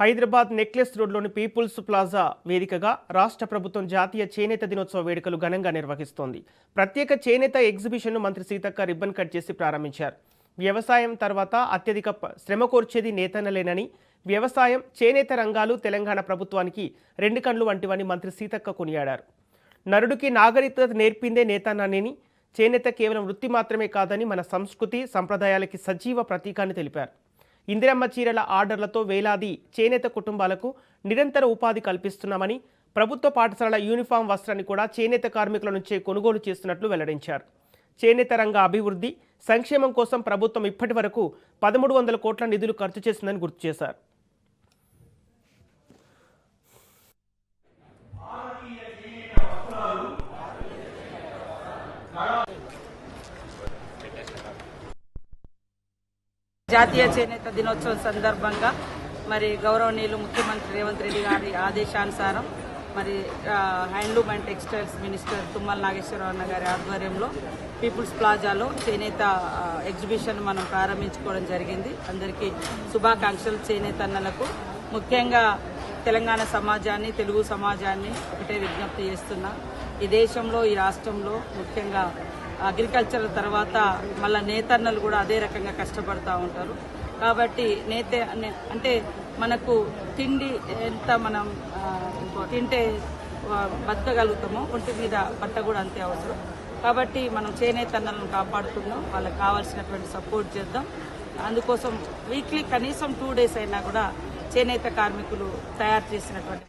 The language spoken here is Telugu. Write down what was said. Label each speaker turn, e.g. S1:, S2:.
S1: హైదరాబాద్ నెక్లెస్ రోడ్లోని పీపుల్స్ ప్లాజా వేదికగా రాష్ట్ర ప్రభుత్వం జాతీయ చేనేత దినోత్సవ వేడుకలు ఘనంగా నిర్వహిస్తోంది. ప్రత్యేక చేనేత ఎగ్జిబిషన్ను మంత్రి సీతక్క రిబ్బన్ కట్ చేసి ప్రారంభించారు. వ్యవసాయం తర్వాత అత్యధిక శ్రమ కోర్చేది నేతన్నలేనని, వ్యవసాయం, చేనేత రంగాలు తెలంగాణ ప్రభుత్వానికి రెండు కళ్ళు వంటివని మంత్రి సీతక్క కొనియాడారు. నరుడికి నాగరికత నేర్పిందే నేతన్నని, చేనేత కేవలం వృత్తి మాత్రమే కాదని మన సంస్కృతి సంప్రదాయాలకి సజీవ ప్రతీకాన్ని తెలిపారు. ఇందిరమ్మ చీరల ఆర్డర్లతో వేలాది చేనేత కుటుంబాలకు నిరంతర ఉపాధి కల్పిస్తున్నామని, ప్రభుత్వ పాఠశాలల యూనిఫామ్ వస్త్రాన్ని కూడా చేనేత కార్మికుల నుంచే కొనుగోలు చేస్తున్నట్లు వెల్లడించారు. చేనేత రంగ అభివృద్ధి, సంక్షేమం కోసం ప్రభుత్వం ఇప్పటి వరకు 1300 కోట్ల నిధులు ఖర్చు చేసిందని గుర్తు చేశారు.
S2: జాతీయ చేనేత దినోత్సవం సందర్భంగా మరి గౌరవనీయులు ముఖ్యమంత్రి రేవంత్ రెడ్డి గారి ఆదేశానుసారం మరి handloom and textiles minister Tummala Nageswara Rao అన్న గారి ఆధ్వర్యంలో పీపుల్స్ ప్లాజాలో చేనేత ఎగ్జిబిషన్ మనం ప్రారంభించుకోవడం జరిగింది. అందరికీ శుభాకాంక్షలు. చేనేత అన్నలకు ముఖ్యంగా తెలంగాణ సమాజాన్ని, తెలుగు సమాజాన్ని ఒకటే విజ్ఞప్తి చేస్తున్నా, ఈ దేశంలో, ఈ రాష్ట్రంలో ముఖ్యంగా అగ్రికల్చర్ తర్వాత మళ్ళీ నేతన్నలు కూడా అదే రకంగా కష్టపడుతూ ఉంటారు. కాబట్టి అంటే మనకు తిండి ఎంత మనం తింటే బతకగలుగుతామో ఒంటి మీద బట్ట కూడా అంతే అవసరం. కాబట్టి మనం చేనేతన్నలను కాపాడుకుందాం, వాళ్ళకి కావాల్సినటువంటి సపోర్ట్ చేద్దాం. అందుకోసం వీక్లీ కనీసం 2 days అయినా కూడా చేనేత కార్మికులు తయారు చేసినటువంటి